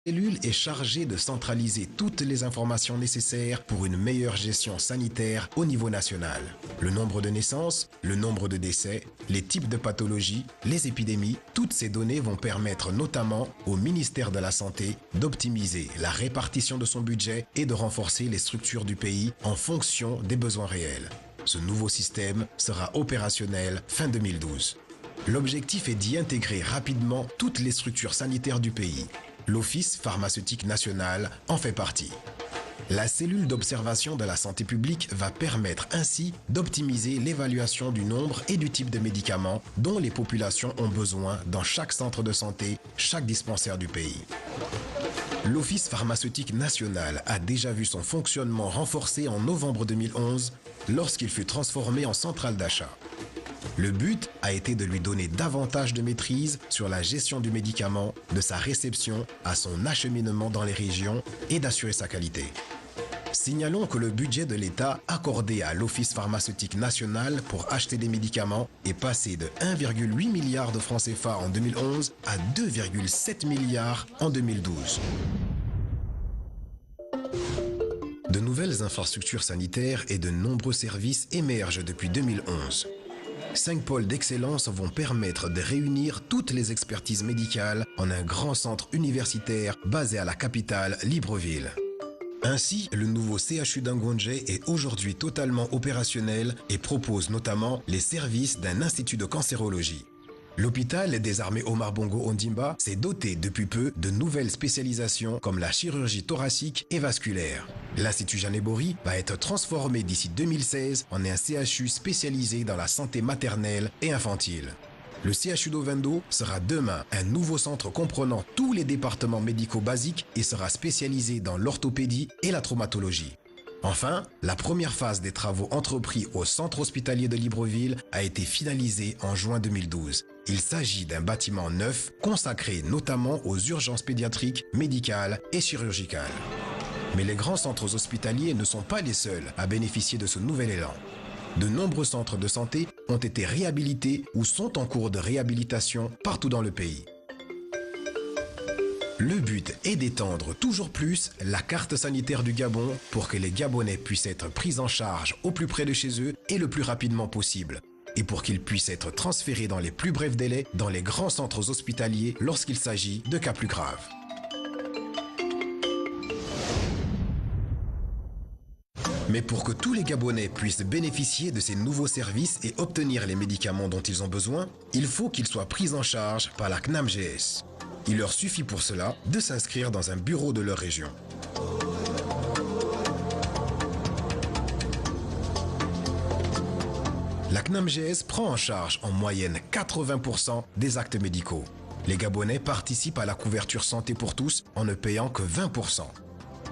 cellule est chargée de centraliser toutes les informations nécessaires pour une meilleure gestion sanitaire au niveau national. Le nombre de naissances, le nombre de décès, les types de pathologies, les épidémies, toutes ces données vont permettre notamment au ministère de la Santé d'optimiser la répartition de son budget et de renforcer les structures du pays en fonction des besoins réels. Ce nouveau système sera opérationnel fin 2012. L'objectif est d'y intégrer rapidement toutes les structures sanitaires du pays. L'Office pharmaceutique national en fait partie. La cellule d'observation de la santé publique va permettre ainsi d'optimiser l'évaluation du nombre et du type de médicaments dont les populations ont besoin dans chaque centre de santé, chaque dispensaire du pays. L'Office pharmaceutique national a déjà vu son fonctionnement renforcé en novembre 2011 lorsqu'il fut transformé en centrale d'achat. Le but a été de lui donner davantage de maîtrise sur la gestion du médicament, de sa réception à son acheminement dans les régions et d'assurer sa qualité. Signalons que le budget de l'État accordé à l'Office pharmaceutique national pour acheter des médicaments est passé de 1,8 milliard de francs CFA en 2011 à 2,7 milliards en 2012. De nouvelles infrastructures sanitaires et de nombreux services émergent depuis 2011. 5 pôles d'excellence vont permettre de réunir toutes les expertises médicales en un grand centre universitaire basé à la capitale, Libreville. Ainsi, le nouveau CHU d'Angonje est aujourd'hui totalement opérationnel et propose notamment les services d'un institut de cancérologie. L'hôpital des armées Omar Bongo Ondimba s'est doté depuis peu de nouvelles spécialisations comme la chirurgie thoracique et vasculaire. L'Institut Janébori va être transformé d'ici 2016 en un CHU spécialisé dans la santé maternelle et infantile. Le CHU d'Ovendo sera demain un nouveau centre comprenant tous les départements médicaux basiques et sera spécialisé dans l'orthopédie et la traumatologie. Enfin, la première phase des travaux entrepris au centre hospitalier de Libreville a été finalisée en juin 2012. Il s'agit d'un bâtiment neuf consacré notamment aux urgences pédiatriques, médicales et chirurgicales. Mais les grands centres hospitaliers ne sont pas les seuls à bénéficier de ce nouvel élan. De nombreux centres de santé ont été réhabilités ou sont en cours de réhabilitation partout dans le pays. Le but est d'étendre toujours plus la carte sanitaire du Gabon pour que les Gabonais puissent être pris en charge au plus près de chez eux et le plus rapidement possible. Et pour qu'ils puissent être transférés dans les plus brefs délais dans les grands centres hospitaliers lorsqu'il s'agit de cas plus graves. Mais pour que tous les Gabonais puissent bénéficier de ces nouveaux services et obtenir les médicaments dont ils ont besoin, il faut qu'ils soient pris en charge par la CNAMGS. Il leur suffit pour cela de s'inscrire dans un bureau de leur région. La CNAMGS prend en charge en moyenne 80% des actes médicaux. Les Gabonais participent à la couverture santé pour tous en ne payant que 20%.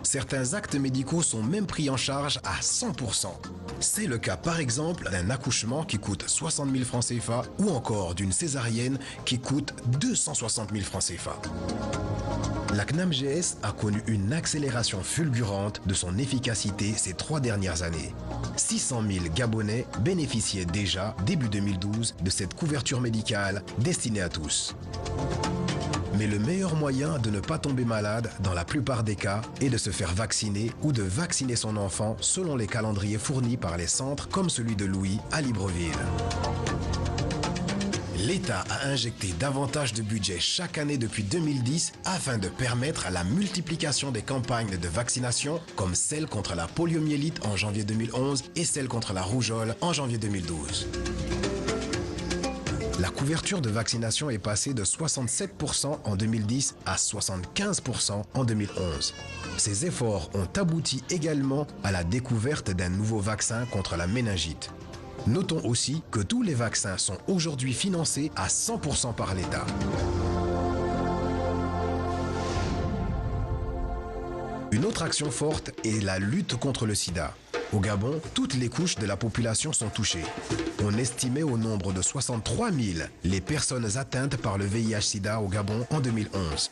Certains actes médicaux sont même pris en charge à 100%. C'est le cas par exemple d'un accouchement qui coûte 60 000 francs CFA ou encore d'une césarienne qui coûte 260 000 francs CFA. La CNAMGS a connu une accélération fulgurante de son efficacité ces 3 dernières années. 600 000 Gabonais bénéficiaient déjà, début 2012, de cette couverture médicale destinée à tous. Mais le meilleur moyen de ne pas tomber malade, dans la plupart des cas, est de se faire vacciner ou de vacciner son enfant selon les calendriers fournis par les centres comme celui de Louis à Libreville. L'État a injecté davantage de budget chaque année depuis 2010 afin de permettre la multiplication des campagnes de vaccination comme celle contre la poliomyélite en janvier 2011 et celle contre la rougeole en janvier 2012. La couverture de vaccination est passée de 67% en 2010 à 75% en 2011. Ces efforts ont abouti également à la découverte d'un nouveau vaccin contre la méningite. Notons aussi que tous les vaccins sont aujourd'hui financés à 100% par l'État. Une autre action forte est la lutte contre le sida. Au Gabon, toutes les couches de la population sont touchées. On estimait au nombre de 63 000 les personnes atteintes par le VIH-Sida au Gabon en 2011.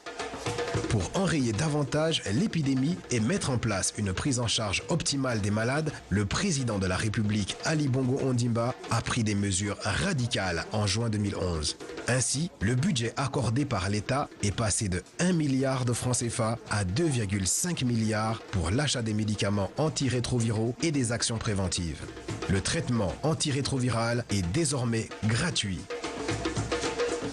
Pour enrayer davantage l'épidémie et mettre en place une prise en charge optimale des malades, le président de la République, Ali Bongo Ondimba, a pris des mesures radicales en juin 2011. Ainsi, le budget accordé par l'État est passé de 1 milliard de francs CFA à 2,5 milliards pour l'achat des médicaments antirétroviraux et des actions préventives. Le traitement antirétroviral est désormais gratuit.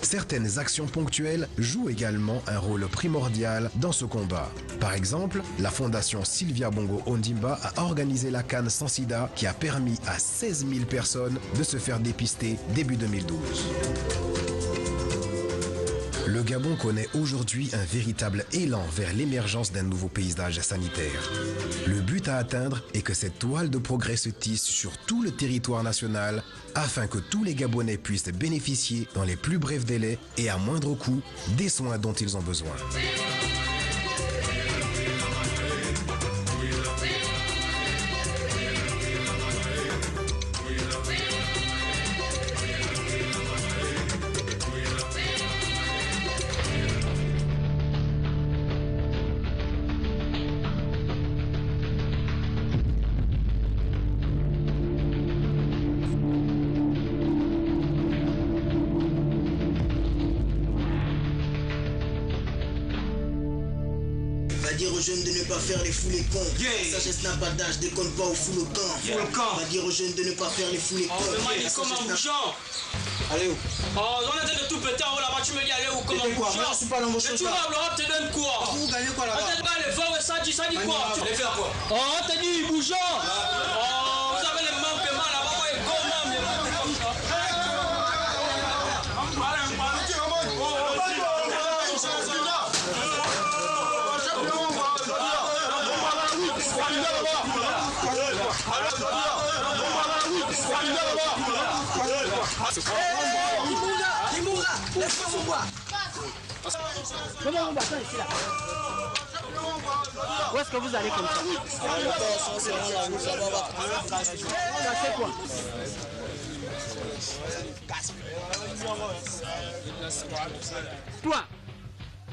Certaines actions ponctuelles jouent également un rôle primordial dans ce combat. Par exemple, la fondation Sylvia Bongo Ondimba a organisé la CAN sans sida qui a permis à 16 000 personnes de se faire dépister début 2012. Le Gabon connaît aujourd'hui un véritable élan vers l'émergence d'un nouveau paysage sanitaire. Le but à atteindre est que cette toile de progrès se tisse sur tout le territoire national afin que tous les Gabonais puissent bénéficier dans les plus brefs délais et à moindre coût des soins dont ils ont besoin. Dire aux jeunes de ne pas faire les fous les cons. La sagesse n'a pas d'âge, déconne pas au fou le camp. Va dire aux jeunes de ne pas faire les fous les cons. Comment bougeant? Allez où? Oh, on est en train de tout péter en haut là-bas, tu me dis allez où? Comment bougeant? Moi je suis pas dans vos choses. Tu vas l'Europe te donne quoi? Vous gagnez quoi là-bas? On te les 20 ça dit quoi? Tu vas faire quoi? Oh, on te dit bougeant. Oh, vous avez les manquements là-bas, moi et comment les manquements comme ça? Laisse-moi vous voir. Comment on va ici là? Où est-ce que vous allez comme ça? Ça c'est quoi? Toi,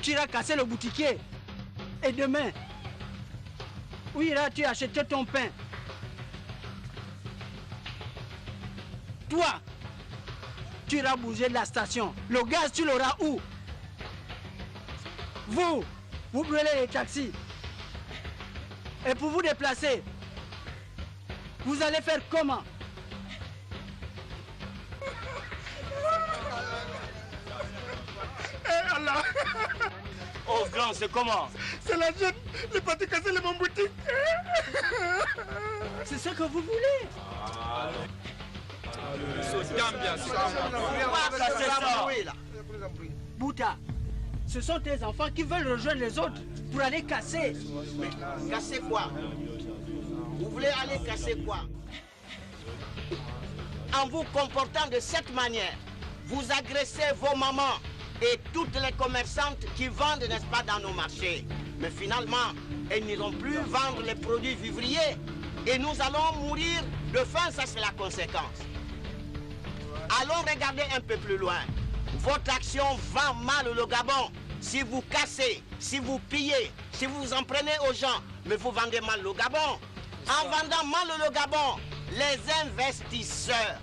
tu iras casser le boutiquier. Et demain, où iras-tu acheter ton pain? Toi, tu iras bouger de la station. Le gaz, tu l'auras où? Vous brûlez les taxis. Et pour vous déplacer, vous allez faire comment? Eh Allah! Oh grand, c'est comment? C'est la jeune, les parti casser les mon boutique. C'est ce que vous voulez? Bouta, ce sont tes enfants qui veulent rejoindre les autres pour aller casser. Mais casser quoi? Vous voulez aller casser quoi? En vous comportant de cette manière, vous agressez vos mamans et toutes les commerçantes qui vendent, n'est-ce pas, dans nos marchés. Mais finalement, elles n'iront plus vendre les produits vivriers et nous allons mourir de faim, ça c'est la conséquence. Allons regarder un peu plus loin. Votre action vend mal le Gabon. Si vous cassez, si vous pillez, si vous en prenez aux gens, mais vous vendez mal le Gabon. En vendant mal le Gabon, les investisseurs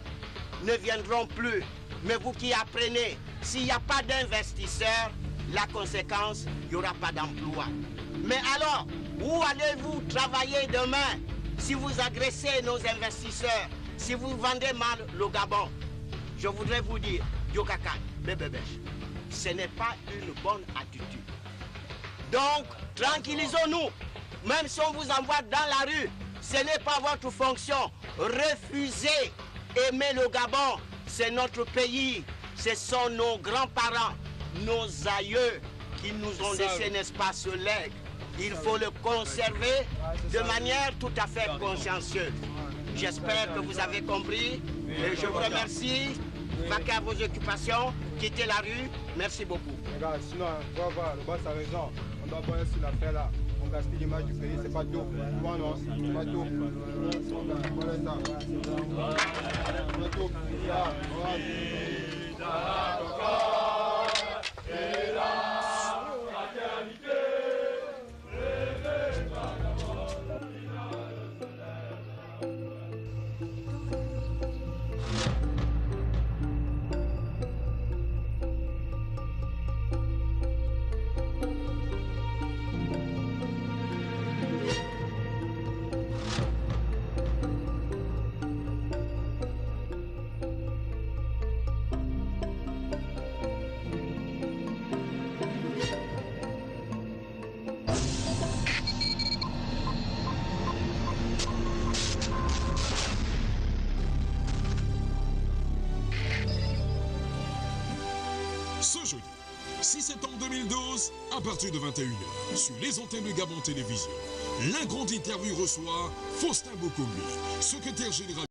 ne viendront plus. Mais vous qui apprenez, s'il n'y a pas d'investisseurs, la conséquence, il n'y aura pas d'emploi. Mais alors, où allez-vous travailler demain si vous agressez nos investisseurs, si vous vendez mal le Gabon? Je voudrais vous dire, Yokakan, Bébébèche, ce n'est pas une bonne attitude. Donc, tranquillisons-nous. Même si on vous envoie dans la rue, ce n'est pas votre fonction. Refusez, aimer le Gabon, c'est notre pays. Ce sont nos grands-parents, nos aïeux qui nous ont laissé, n'est-ce pas, ce legs. Il faut le conserver de manière tout à fait consciencieuse. J'espère que vous avez compris et je vous remercie. Vaquer à vos occupations, quittez la rue. Merci beaucoup. Regarde, sinon, on va voir, le boss a raison. On doit voir sur l'affaire là. On gaspille l'image du pays, c'est pas tout. Toi non, c'est pas tout. Voilà ça. C'est pas tout. Et la fraternité. 6 septembre 2012, à partir de 21h, sur les antennes de Gabon Télévision. La grande interview reçoit Faustin Bokomi, secrétaire général